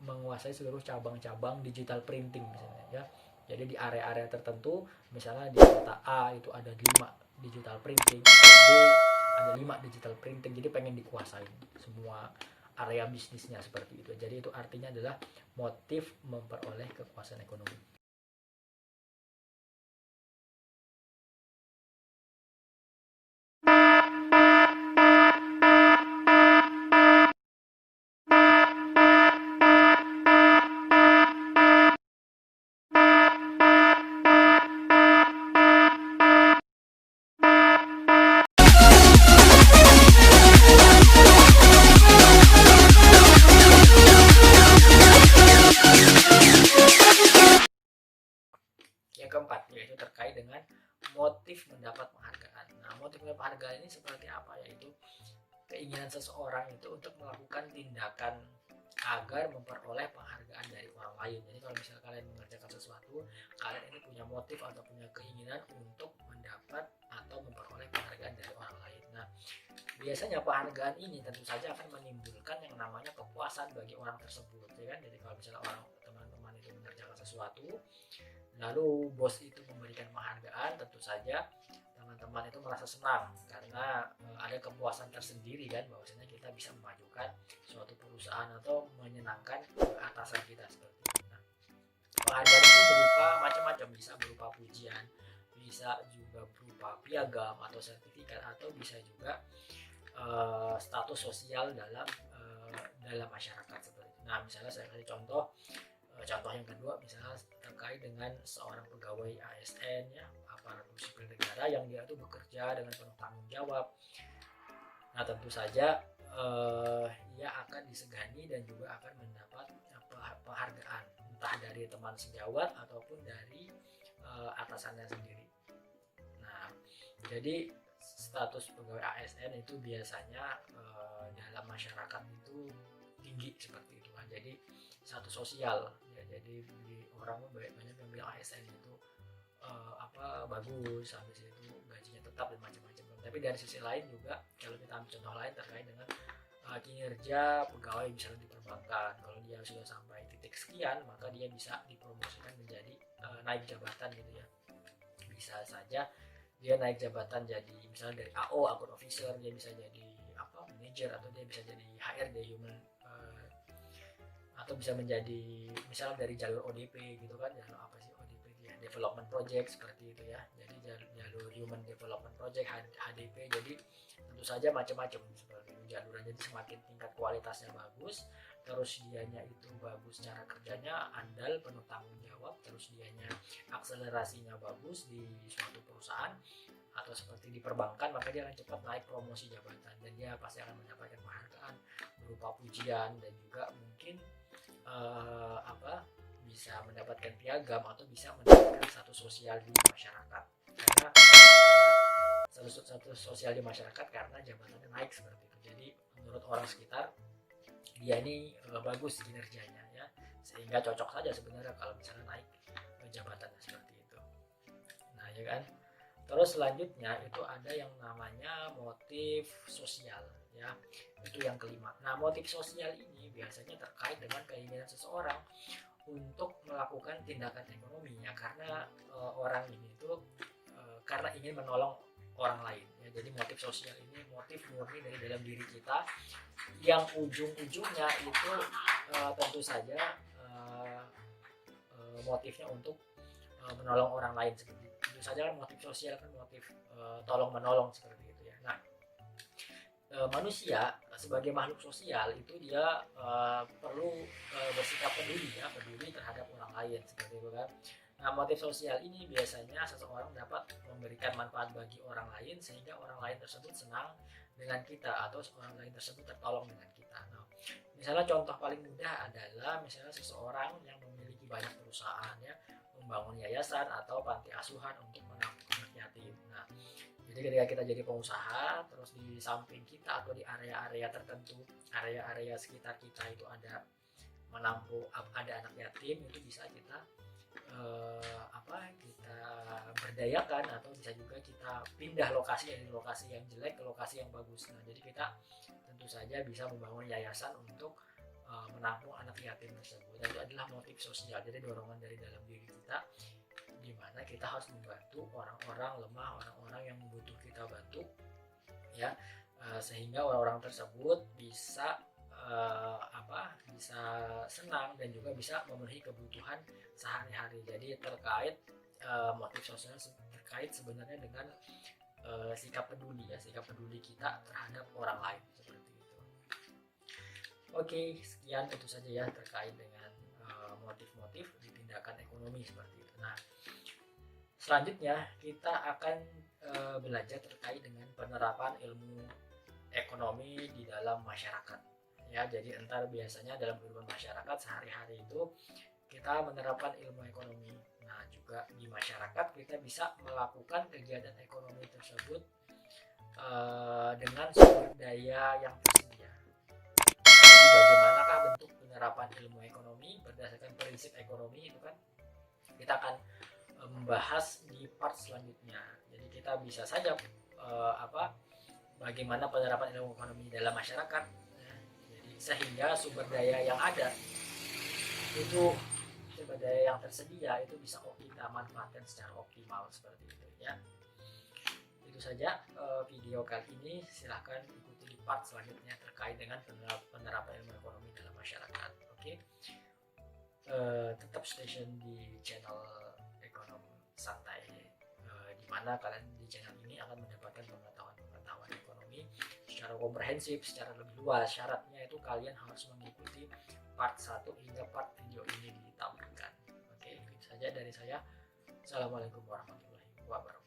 menguasai seluruh cabang-cabang digital printing misalnya ya. Jadi di area-area tertentu, misalnya di kota A itu ada 5 digital printing, atau B ada 5 digital printing, jadi pengen dikuasain semua area bisnisnya seperti itu. Jadi itu artinya adalah motif memperoleh kekuasaan ekonomi. Yang keempat yaitu terkait dengan motif mendapat penghargaan. Nah, motif mendapat penghargaan ini seperti apa? Yaitu keinginan seseorang itu untuk melakukan tindakan agar memperoleh penghargaan dari orang lain. Jadi kalau misalnya kalian mengerjakan sesuatu, kalian ini punya motif atau punya keinginan untuk mendapat atau memperoleh penghargaan dari orang lain. Nah, biasanya penghargaan ini tentu saja akan menimbulkan yang namanya kepuasan bagi orang tersebut, ya kan? Jadi kalau misalnya teman-teman itu mengerjakan sesuatu, lalu bos itu memberikan penghargaan, tentu saja teman-teman itu merasa senang karena ada kepuasan tersendiri kan, bahwasanya kita bisa memajukan suatu perusahaan atau menyenangkan atasan kita seperti itu. Nah, penghargaan itu berupa macam-macam, bisa berupa pujian, bisa juga berupa piagam atau sertifikat, atau bisa juga status sosial dalam masyarakat seperti itu. Nah, misalnya saya kasih contoh yang kedua, misalnya terkait dengan seorang pegawai ASN ya, aparatur sipil negara, yang dia itu bekerja dengan penuh tanggung jawab. Nah, tentu saja ia akan disegani dan juga akan mendapat penghargaan, entah dari teman sejawat ataupun dari atasannya sendiri. Nah, jadi status pegawai ASN itu biasanya dalam masyarakat itu tinggi seperti itu kan. Jadi status sosial ya, jadi orang banyak yang bilang ASN itu bagus, habis itu gajinya tetap dan macam-macam. Tapi dari sisi lain juga, kalau kita ambil contoh lain terkait dengan kinerja pegawai misalnya di perbankan, kalau dia sudah sampai titik sekian, maka dia bisa dipromosikan menjadi naik jabatan gitu ya. Bisa saja dia naik jabatan jadi misalnya dari AO, account officer, dia bisa jadi manager, atau dia bisa jadi HRD, human, atau bisa menjadi misalnya dari jalur ODP gitu kan. Jalur apa sih ODP itu ya, development project seperti itu ya. Jadi jalur human development project, HDP. Jadi tentu saja macam-macam seperti itu jalurnya. Jadi semakin tingkat kualitasnya bagus, terus dianya itu bagus, cara kerjanya andal, penuh tanggung jawab, terus dianya akselerasinya bagus di suatu perusahaan atau seperti di perbankan, maka dia akan cepat naik promosi jabatan, dan dia pasti akan mendapatkan penghargaan berupa pujian, dan juga mungkin bisa mendapatkan piagam atau bisa mendapatkan status sosial di masyarakat, karena status sosial di masyarakat karena jabatannya naik seperti itu. Jadi menurut orang sekitar dia ini bagus kinerjanya ya, sehingga cocok saja sebenarnya kalau misalnya naik jabatannya seperti itu. Nah ya kan. Terus selanjutnya itu ada yang namanya motif sosial ya, itu yang kelima. Nah, motif sosial ini biasanya terkait dengan keinginan seseorang untuk melakukan tindakan ekonomi ya, karena orang ini itu karena ingin menolong orang lain ya. Jadi motif sosial ini motif murni dari dalam diri kita, yang ujung-ujungnya itu tentu saja motifnya untuk menolong orang lain seperti itu. Tentu saja kan motif sosial kan motif tolong menolong seperti itu ya. Nah, manusia sebagai makhluk sosial itu dia perlu bersikap peduli ya, peduli terhadap orang lain seperti itu kan. Nah, motif sosial ini biasanya seseorang dapat memberikan manfaat bagi orang lain sehingga orang lain tersebut senang dengan kita atau orang lain tersebut tertolong dengan kita. Nah, misalnya contoh paling mudah adalah misalnya seseorang yang memiliki banyak perusahaan ya, membangun yayasan atau panti asuhan untuk menampung anak yatim. Nah, jadi ketika kita jadi pengusaha, terus di samping kita atau di area-area tertentu, area-area sekitar kita itu ada menampung, ada anak yatim, itu bisa kita kita berdayakan, atau bisa juga kita pindah lokasi dari lokasi yang jelek ke lokasi yang bagus. Nah, jadi kita tentu saja bisa membangun yayasan untuk menampung anak yatim tersebut. Dan itu adalah motif sosial, jadi dorongan dari dalam diri kita, di mana kita harus membantu orang-orang lemah, orang-orang yang butuh kita bantu, ya, sehingga orang-orang tersebut bisa bisa senang dan juga bisa memenuhi kebutuhan sehari-hari. Jadi terkait motif sosial terkait sebenarnya dengan sikap peduli, ya, sikap peduli kita terhadap orang lain, seperti itu. Oke, sekian itu saja ya terkait dengan motif-motif di tindakan ekonomi seperti itu. Nah, selanjutnya kita akan belajar terkait dengan penerapan ilmu ekonomi di dalam masyarakat. Ya, jadi entar biasanya dalam kehidupan masyarakat sehari-hari itu kita menerapkan ilmu ekonomi. Nah, juga di masyarakat kita bisa melakukan kegiatan ekonomi tersebut dengan sumber daya yang tersedia. Jadi bagaimanakah bentuk penerapan ilmu ekonomi berdasarkan prinsip ekonomi itu kan kita akan membahas di part selanjutnya. Jadi kita bisa saja bagaimana penerapan ilmu ekonomi dalam masyarakat, jadi sehingga sumber daya yang ada itu, sumber daya yang tersedia itu bisa kita manfaatkan secara optimal, seperti itu ya. Itu saja video kali ini. Silahkan ikuti di part selanjutnya terkait dengan penerapan ilmu ekonomi dalam masyarakat. Oke, tetap stay tune di channel Ekonomi Santai, di mana kalian di channel ini akan mendapatkan pengetahuan ekonomi secara komprehensif, secara lebih luas. Syaratnya itu kalian harus mengikuti part 1 hingga part video ini ditampilkan. Oke, itu saja dari saya. Assalamualaikum warahmatullahi wabarakatuh.